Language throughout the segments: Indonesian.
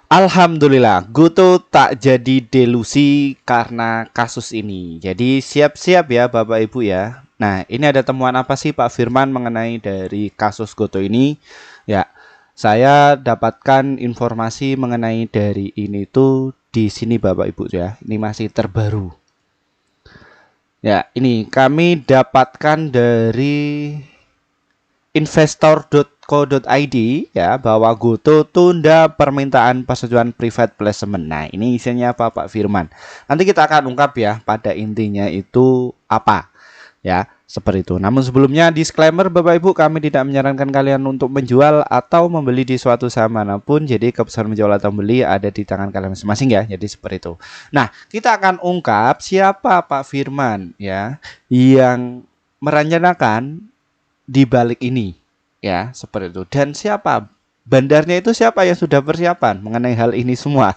Alhamdulillah, Goto tak jadi delusi karena kasus ini. Jadi siap-siap ya Bapak Ibu ya. Nah, ini ada temuan apa sih Pak Firman mengenai dari kasus Goto ini? Ya, saya dapatkan informasi mengenai dari ini tuh di sini Bapak Ibu ya. Ini masih terbaru. Ya, ini kami dapatkan dari investor.co.id ya bahwa Goto tunda permintaan persetujuan private placement. Nah, ini isinya apa Pak Firman? Nanti kita akan ungkap ya pada intinya itu apa. Ya, seperti itu. Namun sebelumnya disclaimer Bapak Ibu, kami tidak menyarankan kalian untuk menjual atau membeli di suatu saham manapun. Jadi keputusan menjual atau membeli ada di tangan kalian masing-masing ya. Jadi seperti itu. Nah, kita akan ungkap siapa Pak Firman ya yang merencanakan di balik ini ya, seperti itu. Dan siapa bandarnya, itu siapa yang sudah persiapan mengenai hal ini semua.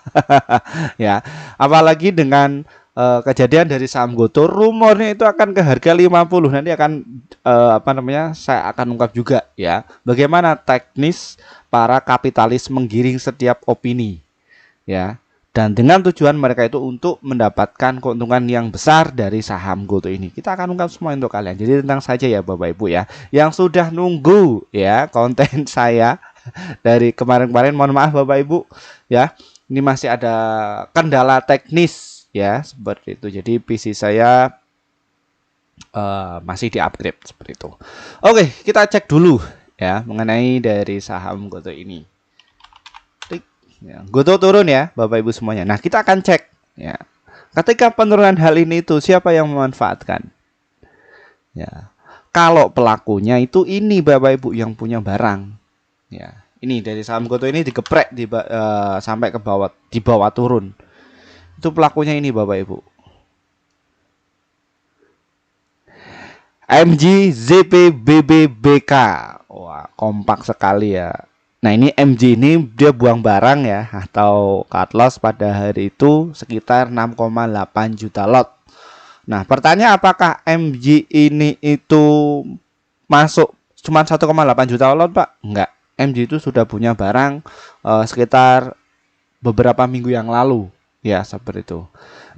Ya, apalagi dengan kejadian dari saham Goto, rumornya itu akan ke harga 50. Nanti akan saya akan ungkap juga ya bagaimana teknis para kapitalis menggiring setiap opini ya, dan dengan tujuan mereka itu untuk mendapatkan keuntungan yang besar dari saham Goto ini. Kita akan ungkap semua untuk kalian. Jadi tentang saja ya Bapak Ibu ya, yang sudah nunggu ya konten saya dari kemarin-kemarin, mohon maaf Bapak Ibu ya, ini masih ada kendala teknis ya, seperti itu. Jadi PC saya masih di-upgrade seperti itu. Oke, kita cek dulu ya mengenai dari saham Goto ini. Ya, Goto turun ya Bapak Ibu semuanya. Nah, kita akan cek ya. Ketika penurunan hal ini itu siapa yang memanfaatkan? Ya. Kalau pelakunya itu ini Bapak Ibu yang punya barang. Ya. Ini dari saham Goto ini digeprek sampai ke bawah, di bawah turun. Itu pelakunya ini Bapak Ibu. MG ZPBBBK. Wah, kompak sekali ya. Nah, ini MG ini dia buang barang ya, atau cut loss pada hari itu sekitar 6,8 juta lot. Nah, pertanyaan apakah MG ini itu masuk cuma 1,8 juta lot Pak? Enggak, MG itu sudah punya barang sekitar beberapa minggu yang lalu ya, seperti itu.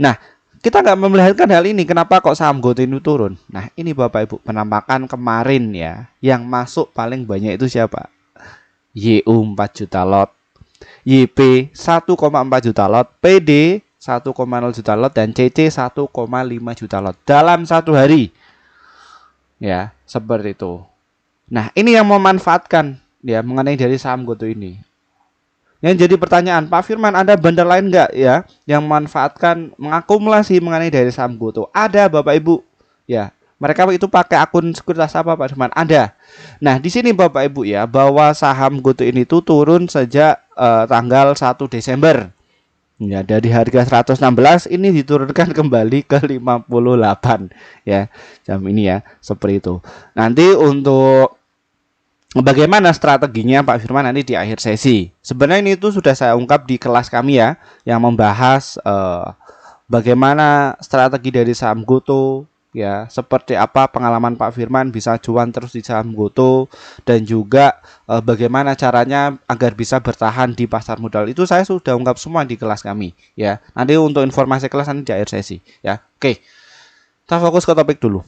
Nah, kita nggak memelihatkan hal ini, kenapa kok saham Goto ini turun? Nah, ini Bapak Ibu penampakan kemarin ya, yang masuk paling banyak itu siapa? YU 4 juta lot, YP 1,4 juta lot, PD 1,0 juta lot, dan CC 1,5 juta lot dalam satu hari. Ya, seperti itu. Nah, ini yang memanfaatkan ya mengenai dari saham Goto ini. Yang jadi pertanyaan, Pak Firman, ada bandar lain nggak ya yang memanfaatkan mengakumulasi mengenai dari saham Goto? Ada Bapak Ibu. Ya, mereka itu pakai akun sekuritas apa Pak Firman? Ada. Nah, di sini Bapak Ibu ya, bahwa saham Goto ini tuh turun sejak tanggal 1 Desember. Ya, dari harga 116 ini diturunkan kembali ke 58 ya. Jam ini ya, seperti itu. Nanti untuk bagaimana strateginya Pak Firman nanti di akhir sesi. Sebenarnya ini tuh sudah saya ungkap di kelas kami ya, yang membahas bagaimana strategi dari saham Goto ya, seperti apa pengalaman Pak Firman bisa cuan terus di saham Goto, dan juga bagaimana caranya agar bisa bertahan di pasar modal. Itu saya sudah ungkap semua di kelas kami ya. Nanti untuk informasi kelas nanti di akhir sesi ya. Oke, kita fokus ke topik dulu.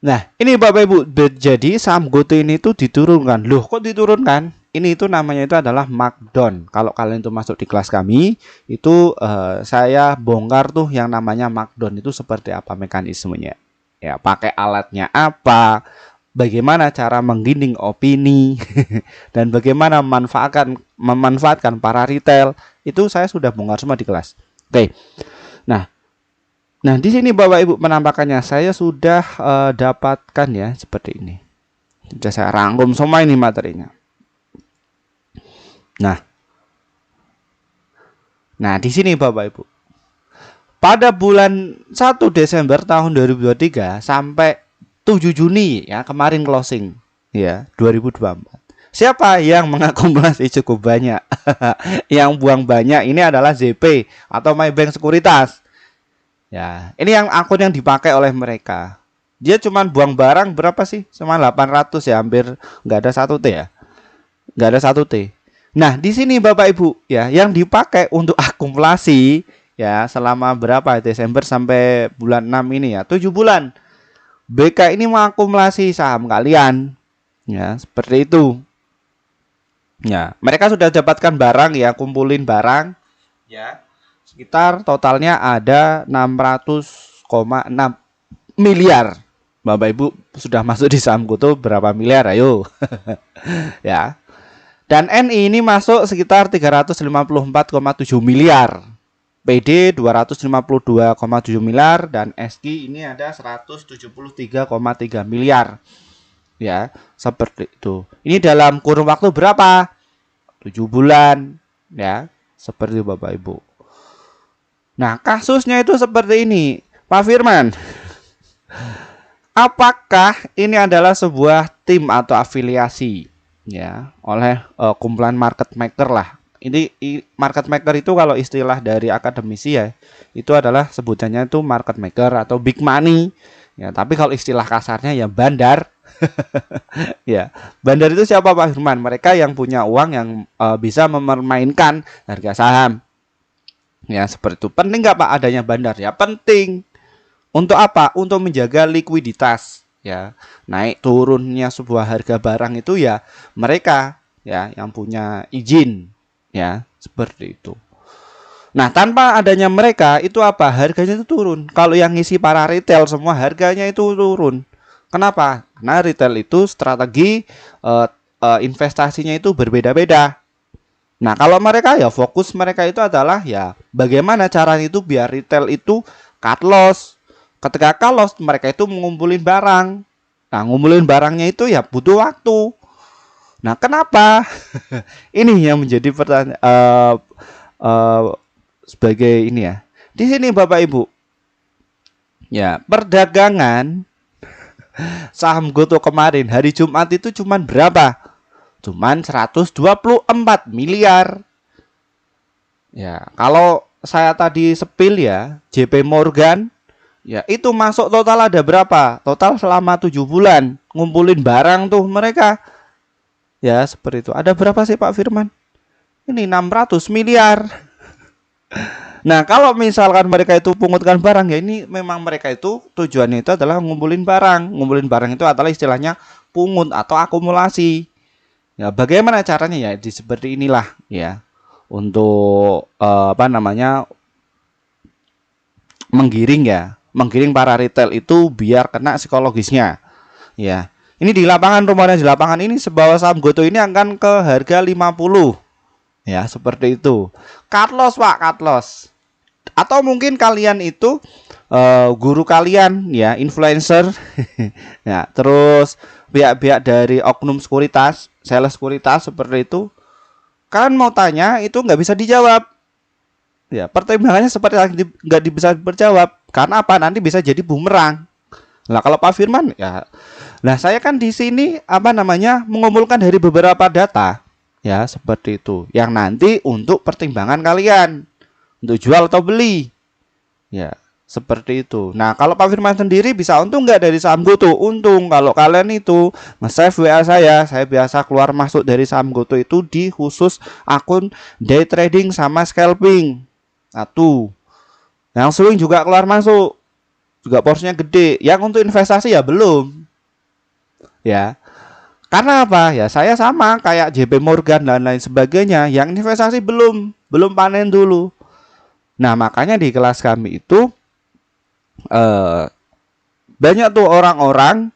Nah, ini Bapak Ibu, jadi saham Goto ini tuh diturunkan. Loh, kok diturunkan? Ini itu namanya itu adalah markdown. Kalau kalian itu masuk di kelas kami, itu saya bongkar tuh yang namanya markdown itu seperti apa mekanismenya. Ya, pakai alatnya apa, bagaimana cara menggiring opini, dan bagaimana memanfaatkan para retail. Itu saya sudah bongkar semua di kelas. Oke. Nah, di sini Bapak Ibu penampakannya saya sudah dapatkan ya, seperti ini. Sudah saya rangkum semua ini materinya. Nah, di sini Bapak Ibu. Pada bulan 1 Desember tahun 2023 sampai 7 Juni ya, kemarin closing ya, 2024. Siapa yang mengakumulasi cukup banyak? Yang buang banyak ini adalah ZP atau MyBank Sekuritas. Ya, ini yang akun yang dipakai oleh mereka. Dia cuma buang barang berapa sih? Cuma 800 ya, hampir nggak ada 1 T ya. Nggak ada 1 T. Nah, di sini Bapak Ibu ya, yang dipakai untuk akumulasi ya selama berapa Desember sampai bulan 6 ini ya, 7 bulan. BK ini mengakumulasi saham kalian. Ya, seperti itu. Ya, mereka sudah dapatkan barang ya, kumpulin barang ya. Sekitar totalnya ada 600,6 miliar. Bapak Ibu sudah masuk di saham GoTo berapa miliar? Ayo. Ya. Dan NI ini masuk sekitar 354,7 miliar. PD 252,7 miliar dan SG ini ada 173,3 miliar. Ya, seperti itu. Ini dalam kurun waktu berapa? 7 bulan, ya. Seperti Bapak Ibu. Nah, kasusnya itu seperti ini. Pak Firman, apakah ini adalah sebuah tim atau afiliasi ya oleh kumpulan market maker lah. Ini market maker itu kalau istilah dari akademisi ya, itu adalah sebutannya itu market maker atau big money. Ya, tapi kalau istilah kasarnya ya bandar. Ya, bandar itu siapa Pak Firman? Mereka yang punya uang yang bisa mempermainkan harga saham. Ya, seperti itu. Penting nggak Pak adanya bandar? Ya, penting. Untuk apa? Untuk menjaga likuiditas. Ya, naik turunnya sebuah harga barang itu ya mereka ya yang punya izin. Ya, seperti itu. Nah, tanpa adanya mereka itu apa? Harganya itu turun. Kalau yang ngisi para retail semua harganya itu turun. Kenapa? Karena retail itu strategi investasinya itu berbeda-beda. Nah, kalau mereka ya fokus mereka itu adalah ya bagaimana caranya itu biar retail itu cut loss. Ketika cut loss mereka itu mengumpulin barang. Nah, ngumpulin barangnya itu ya butuh waktu. Nah, kenapa? Ini yang menjadi pertanyaan sebagai ini ya. Di sini Bapak Ibu. Ya, perdagangan saham GoTo kemarin hari Jumat itu cuman berapa? Cuman 124 miliar. Ya, kalau saya tadi sepil ya, JP Morgan ya itu masuk total ada berapa? Total selama 7 bulan ngumpulin barang tuh mereka. Ya, seperti itu. Ada berapa sih Pak Firman? Ini 600 miliar. Nah, kalau misalkan mereka itu pungutkan barang ya ini memang mereka itu tujuannya itu adalah ngumpulin barang. Ngumpulin barang itu adalah istilahnya pungut atau akumulasi. Ya, bagaimana caranya ya di seperti inilah ya. Untuk menggiring ya, menggiring para retail itu biar kena psikologisnya. Ya. Ini di lapangan rumornya di lapangan ini sebuah saham GoTo ini akan ke harga 50. Ya, seperti itu. Cut loss, Pak, cut loss. Atau mungkin kalian itu guru kalian ya, influencer. Ya, terus pihak-pihak dari oknum sekuritas, sales sekuritas seperti itu. Kalian mau tanya itu nggak bisa dijawab. Ya, pertimbangannya seperti nggak bisa berjawab. Karena apa? Nanti bisa jadi bumerang. Nah, kalau Pak Firman ya, nah saya kan di sini mengumpulkan dari beberapa data ya seperti itu yang nanti untuk pertimbangan kalian untuk jual atau beli ya seperti itu. Nah, kalau Pak Firman sendiri bisa untung nggak dari saham GoTo? Untung. Kalau kalian itu nge-save WA saya biasa keluar masuk dari saham GoTo itu di khusus akun day trading sama scalping. Satu. Yang swing juga keluar masuk. Juga porsinya gede. Yang untuk investasi ya belum. Ya. Karena apa? Ya saya sama kayak JP Morgan dan lain sebagainya. Yang investasi belum panen dulu. Nah, makanya di kelas kami itu banyak tuh orang-orang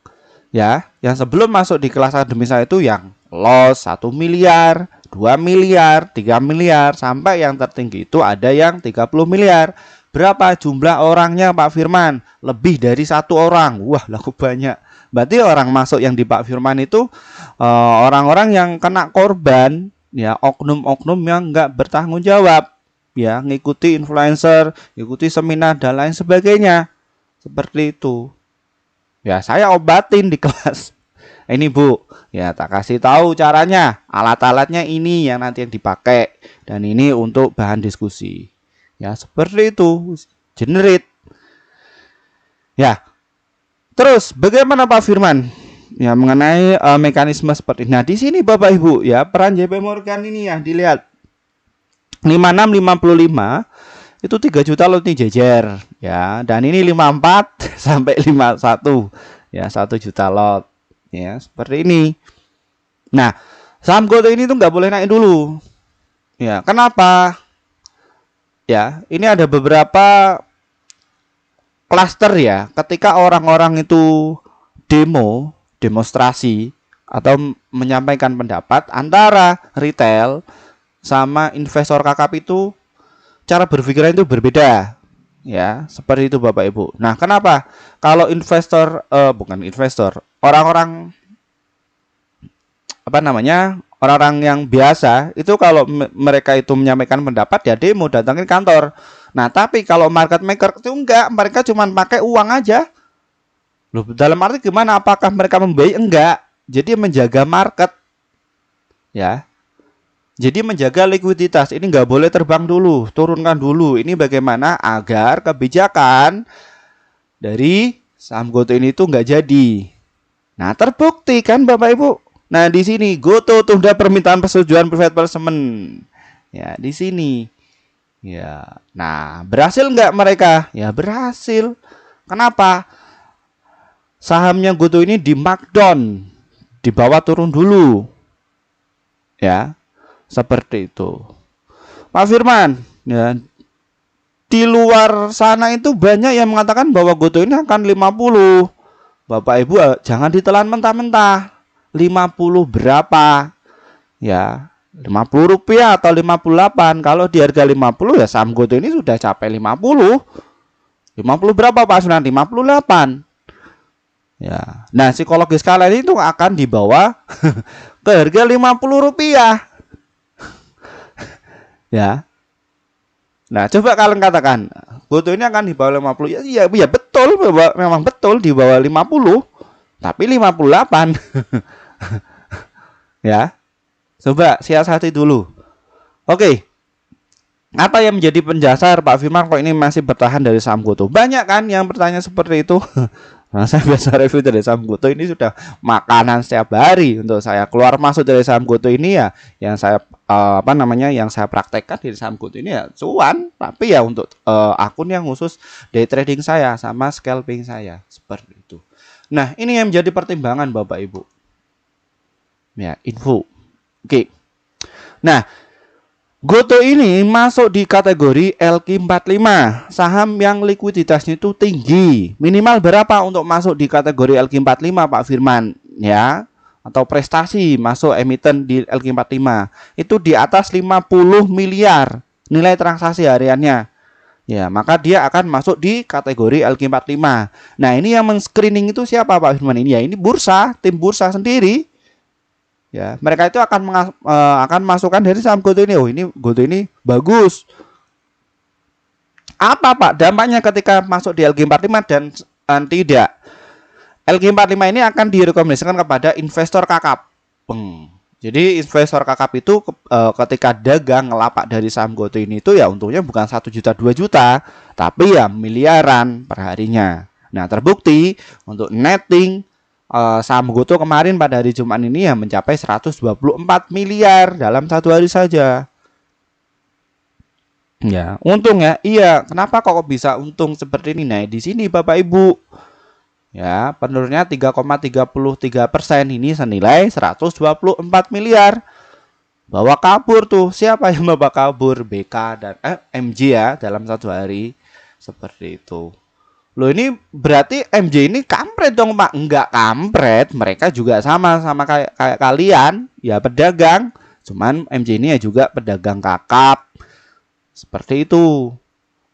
ya yang sebelum masuk di kelas akademi saya itu yang loss 1 miliar, 2 miliar, 3 miliar, sampai yang tertinggi itu ada yang 30 miliar. Berapa jumlah orangnya Pak Firman? Lebih dari 1 orang. Wah, laku banyak. Berarti orang masuk yang di Pak Firman itu orang-orang yang kena korban ya, oknum-oknum yang nggak bertanggung jawab ya, ngikuti influencer, ngikuti seminar dan lain sebagainya. Seperti itu. Ya, saya obatin di kelas. Ini Bu, ya tak kasih tahu caranya. Alat-alatnya ini yang nanti yang dipakai dan ini untuk bahan diskusi. Ya, seperti itu. Generate. Ya. Terus bagaimana Pak Firman? ya mengenai mekanisme seperti ini. Nah, di sini Bapak Ibu ya, peran JP Morgan ini ya dilihat 5655 itu 3 juta lot nih jejer ya, dan ini 54 sampai 51 ya, 1 juta lot ya, seperti ini. Nah, saham GoTo ini tuh nggak boleh naik dulu ya. Kenapa? Ya, ini ada beberapa klaster ya, ketika orang-orang itu demonstrasi atau menyampaikan pendapat, antara retail sama investor kakap itu cara berpikiran itu berbeda ya, seperti itu Bapak Ibu. Nah, kenapa? Kalau investor bukan investor, orang-orang apa namanya, orang-orang yang biasa itu kalau mereka itu menyampaikan pendapat ya demo, datangin kantor. Nah, tapi kalau market maker itu enggak, mereka cuma pakai uang aja. Loh, dalam arti gimana? Apakah mereka membiayai? Enggak. Jadi menjaga market ya. Jadi menjaga likuiditas. Ini nggak boleh terbang dulu, turunkan dulu. Ini bagaimana agar kebijakan dari saham GoTo ini tuh nggak jadi. Nah, terbukti kan Bapak Ibu. Nah, di sini GoTo tunda permintaan persetujuan private placement. Ya, di sini. Ya. Nah, berhasil nggak mereka? Ya, berhasil. Kenapa? Sahamnya GoTo ini di markdown, dibawa turun dulu. Ya. Seperti itu. Pak Firman, ya, di luar sana itu banyak yang mengatakan bahwa GoTo ini akan 50. Bapak Ibu jangan ditelan mentah-mentah. 50 berapa? Ya, 50 rupiah atau 58. Kalau di harga 50 ya saham GoTo ini sudah capai 50. 50 berapa Pak Firman? 58. Ya. Nah, psikologis kalian itu akan dibawa ke harga 50 rupiah. Ya. Nah, coba kalian katakan, GoTo ini akan di bawah 50. Ya, iya betul, memang betul di bawah 50. Tapi 58. Ya. Coba siasati dulu. Oke. Apa yang menjadi pendasar Pak Firman kok ini masih bertahan dari saham GoTo? Banyak kan yang bertanya seperti itu. Nah, saya biasa review dari saham GoTo ini sudah makanan setiap hari untuk saya. Keluar masuk dari saham GoTo ini ya, yang saya yang saya praktekkan di saham GoTo ini ya cuan, tapi ya untuk akun yang khusus day trading saya sama scalping saya seperti itu. Nah, ini yang menjadi pertimbangan Bapak Ibu. Ya, info. Oke. Nah, GoTo ini masuk di kategori LQ45, saham yang likuiditasnya itu tinggi. Minimal berapa untuk masuk di kategori LQ45 Pak Firman? Ya, atau prestasi masuk emiten di LQ45 itu di atas 50 miliar nilai transaksi hariannya. Ya, maka dia akan masuk di kategori LQ45. Nah, ini yang men-screening itu siapa Pak Firman? Ini ya, ini bursa, tim bursa sendiri. Ya, mereka itu akan masukkan dari saham GoTo ini. Oh, ini GoTo ini bagus. Apa Pak dampaknya ketika masuk di LQ45 dan tidak? LQ45 ini akan direkomendasikan kepada investor kakap. Jadi investor kakap itu ketika dagang ngelapak dari saham GoTo ini itu ya untungnya bukan 1 juta 2 juta, tapi ya miliaran per harinya. Nah, terbukti untuk netting saham GoTo kemarin pada hari Jumat ini ya mencapai 124 miliar dalam satu hari saja. Ya, untung ya. Iya, kenapa kok bisa untung seperti ini? Nah, di sini Bapak Ibu. Ya, penurunnya 3,33% ini senilai 124 miliar. Bawa kabur tuh. Siapa yang bawa kabur? BK dan MJ ya dalam satu hari. Seperti itu. Loh, ini berarti MJ ini kampret dong Pak? Enggak kampret, mereka juga sama kayak kalian, ya pedagang. Cuman MJ ini ya juga pedagang kakap. Seperti itu.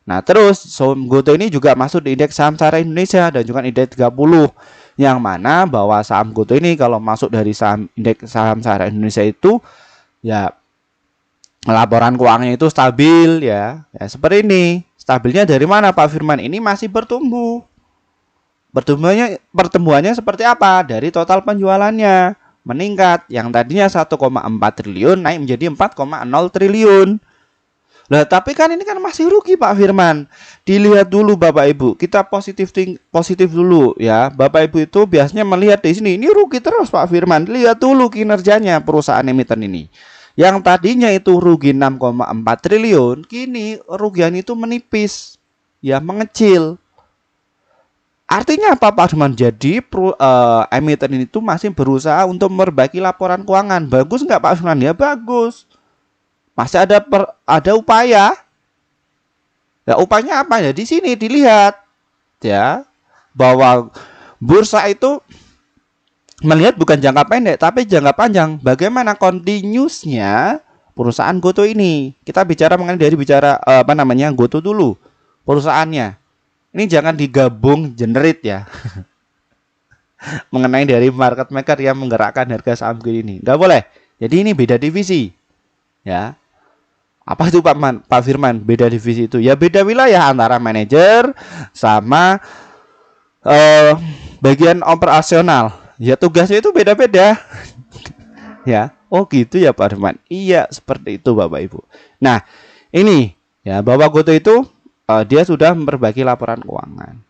Nah, terus saham GoTo ini juga masuk di indeks saham syariah Indonesia dan juga indeks 30. Yang mana bahwa saham GoTo ini kalau masuk dari indeks saham syariah Indonesia itu ya laporan keuangannya itu stabil ya. Ya seperti ini. Stabilnya dari mana Pak Firman? Ini masih bertumbuh. Pertumbuhannya seperti apa? Dari total penjualannya meningkat. Yang tadinya 1,4 triliun naik menjadi 4,0 triliun. Lah, tapi kan ini kan masih rugi Pak Firman. Dilihat dulu Bapak Ibu. Kita positif dulu ya. Bapak Ibu itu biasanya melihat di sini ini rugi terus Pak Firman. Lihat dulu kinerjanya perusahaan emiten ini. Yang tadinya itu rugi 6,4 triliun, kini kerugian itu menipis. Ya, mengecil. Artinya apa Pak Firman? Jadi emiten ini tuh masih berusaha untuk memperbaiki laporan keuangan. Bagus nggak Pak Firman? Ya bagus. Masih ada upaya. Ya, upayanya apa ya? Di sini dilihat ya bahwa bursa itu melihat bukan jangka pendek tapi jangka panjang. Bagaimana continuousnya perusahaan Goto ini? Kita bicara mengenai dari Goto dulu perusahaannya. Ini jangan digabung generate ya. Mengenai dari market maker yang menggerakkan harga saham ini. Nggak boleh. Jadi ini beda divisi. Ya. Apa itu Pak Firman? Beda divisi itu. Ya beda wilayah antara manajer sama bagian operasional. Ya tugasnya itu beda-beda. Ya. Oh gitu ya Pak Firman. Iya, seperti itu Bapak Ibu. Nah, ini ya bahwa Goto itu dia sudah memperbaiki laporan keuangan.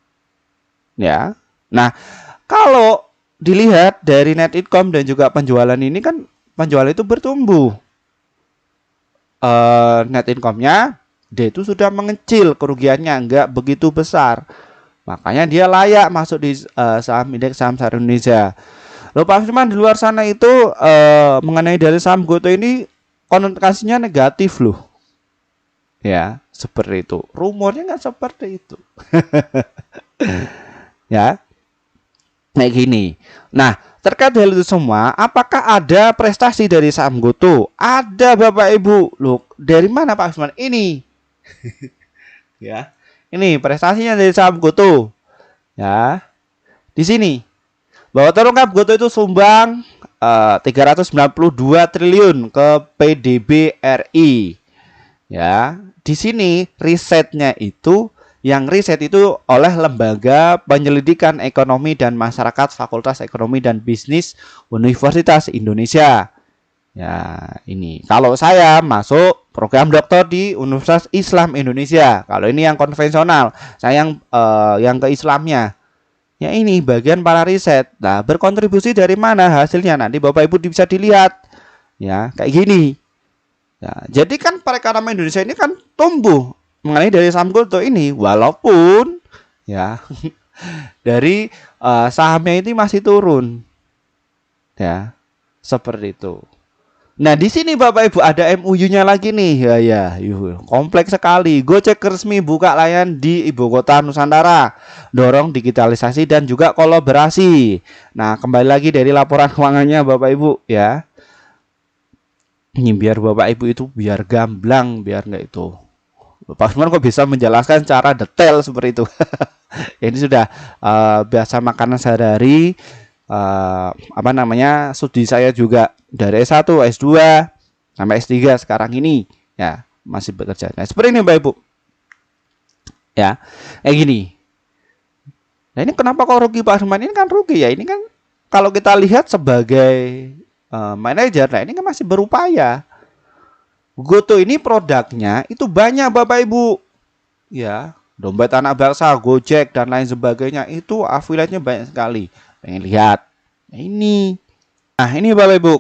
Ya. Nah, kalau dilihat dari net income dan juga penjualan ini kan penjualan itu bertumbuh. Net income-nya dia itu sudah mengecil, kerugiannya enggak begitu besar. Makanya dia layak masuk di saham indeks saham sehari Indonesia. Loh Pak Firman, di luar sana itu mengenai dari saham Goto ini konotasinya negatif loh. Ya, seperti itu. Rumornya nggak seperti itu. Ya. Kayak gini. Nah, terkait hal itu semua, apakah ada prestasi dari saham Goto? Ada Bapak Ibu. Loh, dari mana Pak Firman? Ini. Ya. Ini prestasinya dari saham Goto. Ya. Di sini. Bahwa terungkap Goto itu sumbang 392 triliun ke PDB RI. Ya. Di sini risetnya itu yang riset itu oleh Lembaga Penyelidikan Ekonomi dan Masyarakat Fakultas Ekonomi dan Bisnis Universitas Indonesia. Ya, ini. Kalau saya masuk program doktor di Universitas Islam Indonesia. Kalau ini yang konvensional, saya yang ke Islamnya. Ya ini bagian para riset. Nah, berkontribusi dari mana hasilnya? Nanti Bapak Ibu bisa dilihat. Ya, kayak gini. Ya, jadi kan perekonomian Indonesia ini kan tumbuh mengenai dari saham Goto ini, walaupun ya dari sahamnya itu masih turun. Ya, seperti itu. Nah, di sini Bapak Ibu ada MOU-nya lagi nih. Kompleks sekali. Gojek resmi buka layanan di Ibu Kota Nusantara. Dorong digitalisasi dan juga kolaborasi. Nah, kembali lagi dari laporan keuangannya Bapak Ibu ya. Ini biar Bapak Ibu itu biar gamblang, biar enggak itu. Pak Firman kok bisa menjelaskan cara detail seperti itu. Ini sudah biasa makanan sehari-hari. Studi saya juga dari S1, S2 sampai S3 sekarang ini ya masih bekerja. Nah, seperti ini Bapak Ibu. Ya. Gini. Nah, ini kenapa kok rugi Pak Firman? Ini kan rugi ya. Ini kan kalau kita lihat sebagai manajer, nah ini kan masih berupaya. Goto ini produknya itu banyak Bapak Ibu. Ya, dompet anak bangsa, Gojek dan lain sebagainya itu afiliatnya banyak sekali. Pengen lihat. Nah, ini. Nah, ini Bapak Ibu,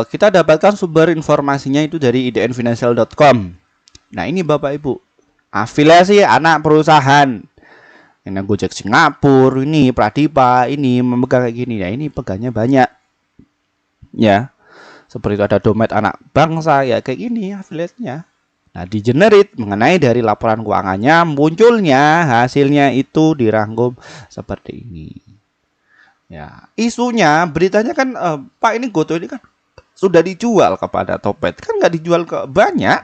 kita dapatkan sumber informasinya itu dari idnfinancial.com. Nah, ini Bapak Ibu. Afiliasi anak perusahaan. Ini Gojek Singapura, ini Pradipa, ini memegang kayak gini. Ya, ini pegangnya banyak. Ya. Seperti itu ada dompet anak bangsa ya kayak gini afiliatnya. Nah, di generate mengenai dari laporan keuangannya munculnya hasilnya itu dirangkum seperti ini. Ya, isunya beritanya kan Pak ini Goto ini kan sudah dijual kepada Topet. Kan nggak dijual ke banyak.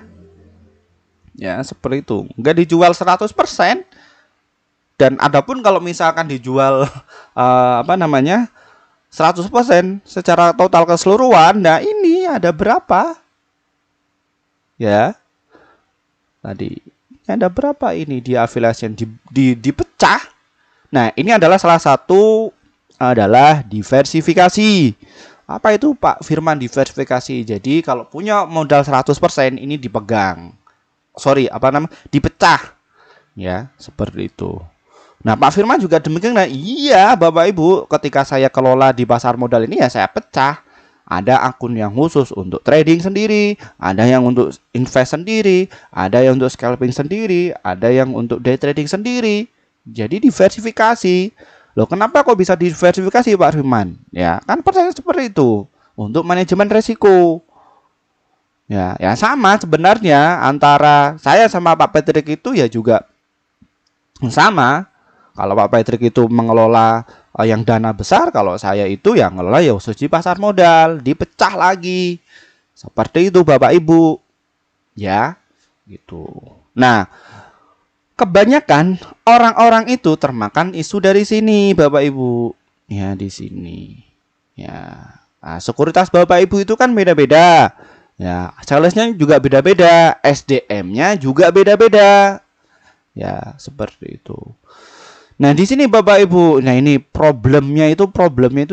Ya, seperti itu. Nggak dijual 100%. Dan adapun kalau misalkan dijual 100% secara total keseluruhan. Nah, ini ada berapa? Ya. Tadi ada berapa ini di afiliasi dipecah? Nah, ini adalah salah satu adalah diversifikasi. Apa itu Pak Firman diversifikasi? Jadi kalau punya modal 100% ini dipegang. dipecah. Ya, seperti itu. Nah, Pak Firman juga demikian. Nah, iya, Bapak Ibu, ketika saya kelola di pasar modal ini ya saya pecah. Ada akun yang khusus untuk trading sendiri, ada yang untuk invest sendiri, ada yang untuk scalping sendiri, ada yang untuk day trading sendiri. Jadi diversifikasi. Loh, kenapa kok bisa diversifikasi, Pak Firman? Ya, kan pertanyaan seperti itu. Untuk manajemen resiko. Ya, ya sama sebenarnya antara saya sama Pak Patrick itu ya juga sama. Kalau Pak Patrick itu mengelola yang dana besar, kalau saya itu yang ngelola ya khusus di pasar modal, dipecah lagi. Seperti itu Bapak Ibu. Ya, gitu. Nah, kebanyakan orang-orang itu termakan isu dari sini, Bapak Ibu. Ya, di sini. Ya. Nah, sekuritas Bapak Ibu itu kan beda-beda. Ya, salesnya juga beda-beda, SDM-nya juga beda-beda. Ya, seperti itu. Nah, di sini Bapak Ibu, nah ini problemnya itu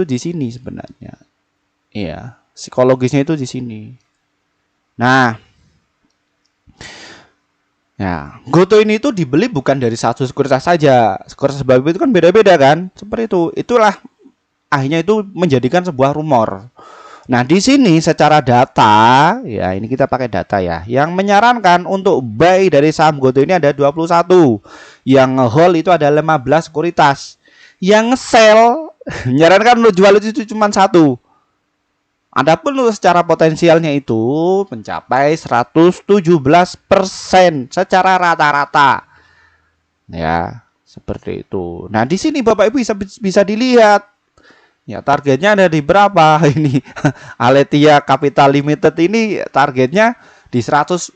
di sini sebenarnya. Iya, psikologisnya itu di sini. Nah, ya, Goto ini itu dibeli bukan dari satu sekuritas saja. Sekuritas Bapak Ibu itu kan beda-beda kan? Seperti itu. Itulah akhirnya itu menjadikan sebuah rumor. Nah, di sini secara data, ya ini kita pakai data ya. Yang menyarankan untuk buy dari saham Goto ini ada 21. Yang nge-hold itu ada 15 sekuritas. Yang nge-sell menyarankan untuk jual itu cuma satu. Adapun secara potensialnya itu mencapai 117% secara rata-rata. Ya, seperti itu. Nah, di sini Bapak Ibu bisa dilihat. Ya, targetnya ada di berapa ini? Aletia Capital Limited ini targetnya di 114.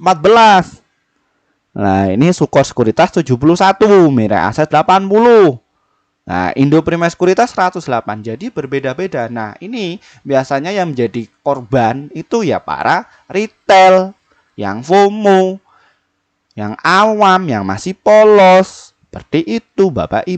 Nah, ini Sukor Sekuritas 71, Mirai Aset 80. Nah, Indo Prima Sekuritas 108. Jadi berbeda-beda. Nah, ini biasanya yang menjadi korban itu ya para retail, yang FOMO, yang awam, yang masih polos. Seperti itu, Bapak Ibu.